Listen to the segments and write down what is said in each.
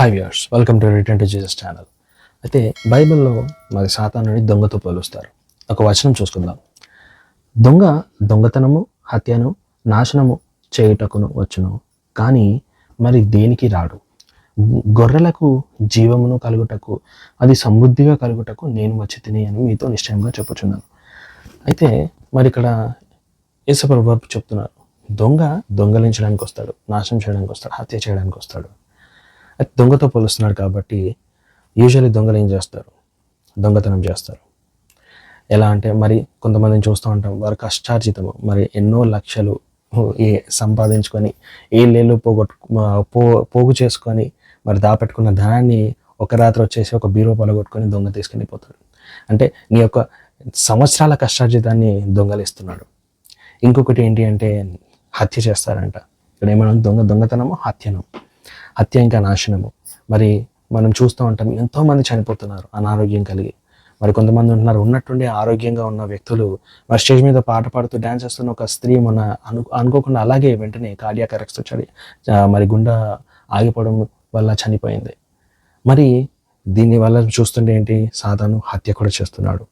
Hi viewers, welcome to return to Jesus channel. అయితే బైబిల్లో మరి సాతానుని దొంగతో పోలుస్తారు. ఒక వచనం చూసుకుందాం. దొంగ దొంగతనము, హత్యను, నాశనము చేయుటకును వచ్చును, కానీ మరి దేనికి రాడు. గొర్రెలకు జీవమును కలుగుటకు, అది సమృద్ధిగా కలుగుటకు నేను వచ్చి తిని అని మీతో నిశ్చయంగా చెప్పుచున్నాను. అయితే మరి ఇక్కడ యేసుప్రభు చెప్తున్నారు, దొంగ దొంగలించడానికి వస్తాడు, నాశనం చేయడానికి వస్తాడు, హత్య చేయడానికి వస్తాడు. అయితే దొంగతో పోలుస్తున్నాడు కాబట్టి యూజువల్లీ దొంగలు ఏం చేస్తారు? దొంగతనం చేస్తారు. ఎలా అంటే మరి కొంతమందిని చూస్తూ ఉంటాం, వారు కష్టార్జితము మరి ఎన్నో లక్షలు సంపాదించుకొని ఏళ్ళేళ్ళు పోగు చేసుకొని మరి దాపెట్టుకున్న ధనాన్ని ఒక రాత్రి వచ్చేసి ఒక బీరో పలగొట్టుకొని దొంగ తీసుకుని పోతాడు. అంటే నీ యొక్క సంవత్సరాల కష్టార్జితాన్ని దొంగలిస్తున్నాడు. ఇంకొకటి ఏంటి అంటే హత్య చేస్తారంట. ఇక్కడ ఏమన్నా దొంగతనము, హత్య ఇంకా నాశనము. మరి మనం చూస్తూ ఉంటాం, ఎంతోమంది చనిపోతున్నారు అనారోగ్యం కలిగి. మరి కొంతమంది ఉంటున్నారు, ఉన్నట్టుండి ఆరోగ్యంగా ఉన్న వ్యక్తులు మరి స్టేజ్ మీద పాట పాడుతూ డ్యాన్స్ చేస్తున్న ఒక స్త్రీ అనుకోకుండా అలాగే వెంటనే కార్డియాక్ అరెస్ట్ వచ్చి మరి గుండె ఆగిపోవడం వల్ల చనిపోయింది. మరి దీని వల్ల చూస్తుంటే ఏంటి, సాతాను హత్య కూడా చేస్తున్నాడు.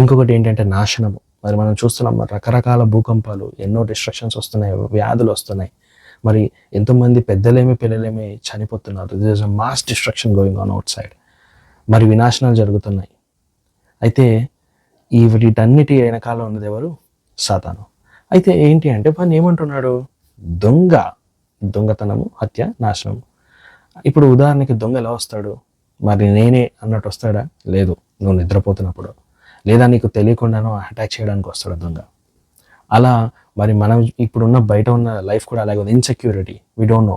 ఇంకొకటి ఏంటంటే నాశనము. మరి మనం చూస్తున్నాం, రకరకాల భూకంపాలు, ఎన్నో డిస్ట్రక్షన్స్ వస్తున్నాయి, వ్యాధులు వస్తున్నాయి. మరి ఎంతోమంది పెద్దలేమి పిల్లలేమి చనిపోతున్నారు. There is a mass destruction going on out side. మరి వినాశనాలు జరుగుతున్నాయి. అయితే వీటన్నిటి వెనకాల ఉన్నది ఎవరు? సాతాను. అయితే ఏంటి అంటే వాడిని ఏమంటున్నాడు? దొంగతనము, హత్య, నాశనము. ఇప్పుడు ఉదాహరణకి దొంగ ఎలా వస్తాడు? మరి నేనే అన్నట్టు వస్తాడా? లేదు, నువ్వు నిద్రపోతున్నప్పుడు, లేదా నీకు తెలియకుండానో అటాక్ చేయడానికి వస్తాడు దొంగ. అలా మరి మనం ఇప్పుడున్న బయట ఉన్న లైఫ్ కూడా అలాగే ఉంది. ఇన్సెక్యూరిటీ, వీ డోంట్ నో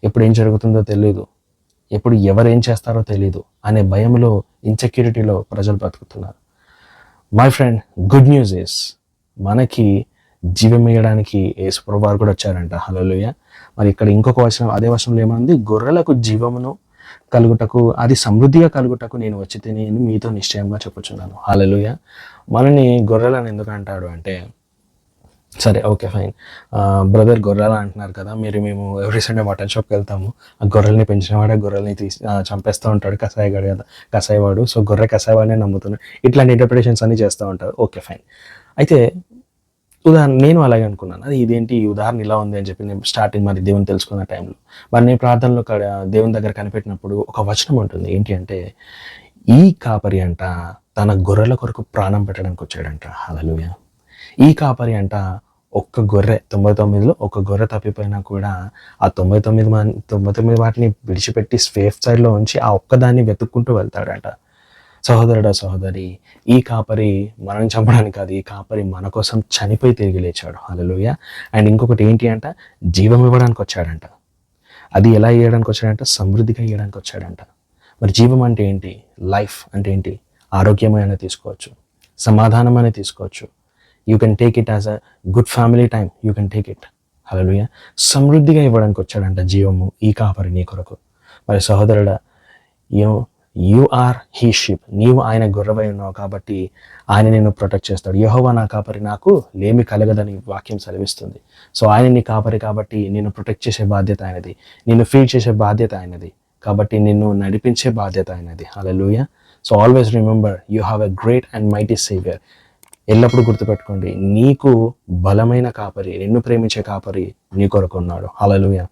ఎప్పుడు ఏం జరుగుతుందో తెలియదు, ఎప్పుడు ఎవరు ఏం చేస్తారో తెలియదు అనే భయంలో, ఇన్సెక్యూరిటీలో ప్రజలు బ్రతుకుతున్నారు. My friend, good news is మనకి జీవం ఇవ్వడానికి యేసుప్రభువు వారు కూడా వచ్చారంట. హల్లెలూయా. మరి ఇక్కడ ఇంకొక వచనం, అదే వచనంలో ఏమంది? గొర్రెలకు జీవమును కలుగుటకు, అది సమృద్ధిగా కలుగుటకు నేను వచ్చి తిని మీతో నిశ్చయంగా చెప్పుచున్నాను. హల్లెలూయా. మనని గొర్రెలను ఎందుకు అంటాడు అంటే, సరే ఓకే ఫైన్, బ్రదర్ గొర్రెలు అంటున్నారు కదా, మేము ఎవ్రీ సండే మటన్ షాప్కి వెళ్తాము, ఆ గొర్రెల్ని పెంచినవాడే గొర్రెల్ని చంపేస్తూ ఉంటాడు, కసాయిగాడు కదా, కసాయివాడు, సో గొర్రె కసాయివాడినే నమ్ముతున్నాడు, ఇట్లాంటి ఇంటర్ప్రిటేషన్స్ అన్ని చేస్తూ ఉంటారు. Okay fine. అయితే ఉదాహరణ నేను అలాగే అనుకున్నాను, అది ఇదేంటి ఈ ఉదాహరణ ఇలా ఉంది అని చెప్పి నేను స్టార్టింగ్ మరి దేవుని తెలుసుకున్న టైంలో మరి నేను ప్రార్థనలో దేవుని దగ్గర కనిపెట్టినప్పుడు ఒక వచనం ఉంటుంది. ఏంటి అంటే, ఈ కాపరి అంట తన గొర్రెల కొరకు ప్రాణం పెట్టడానికి వచ్చాడంట. హల్లెలూయా. ఈ కాపరి అంట ఒక్క గొర్రె, 99లో ఒక గొర్రె తప్పిపోయినా కూడా ఆ 99 వాటిని విడిచిపెట్టి సేఫ్ సైడ్లో ఉంచి ఆ ఒక్కదాన్ని వెతుక్కుంటూ వెళ్తాడంట. సహోదరుడా, సహోదరి, ఈ కాపరి మనం చంపడానికి కాదు, ఈ కాపరి మన కోసం చనిపోయి తిరిగి లేచాడు. హల్లెలూయా. అండ్ ఇంకొకటి ఏంటి అంట, జీవం ఇవ్వడానికి వచ్చాడంట. అది ఎలా ఇవ్వడానికి వచ్చాడంట? సమృద్ధిగా ఇవ్వడానికి వచ్చాడంట. మరి జీవం అంటే ఏంటి? లైఫ్ అంటే ఏంటి? ఆరోగ్యమైన తీసుకోవచ్చు, సమాధానమైన తీసుకోవచ్చు. You can take it as a good family time, you can take it. Hallelujah. సమృద్ధిగా ఇవ్వడానికి వచ్చాడంట జీవము ఈ కాపరి నీ కొరకు. మరి సహోదరుడా, యు ఆర్ హీ షీప్, నీవు ఆయన గొర్రెవై ఉన్నావు కాబట్టి ఆయన నిన్ను ప్రొటెక్ట్ చేస్తాడు. యెహోవా నా కాపరి, నాకు లేమి కలగదని వాక్యం సెలవిస్తుంది. సో ఆయన నీ కాపరి కాబట్టి నిన్ను ప్రొటెక్ట్ చేసే బాధ్యత ఆయనది, నిన్ను ఫీడ్ చేసే బాధ్యత ఆయనది, కాబట్టి నిన్ను నడిపించే బాధ్యత ఆయనది. Hallelujah. So always remember, you have a great and mighty saviour. ఎల్లప్పుడూ గుర్తుపెట్టుకోండి, నీకు బలమైన కాపరి, నిన్ను ప్రేమించే కాపరి నీ కొరకు ఉన్నాడు. హల్లెలూయా.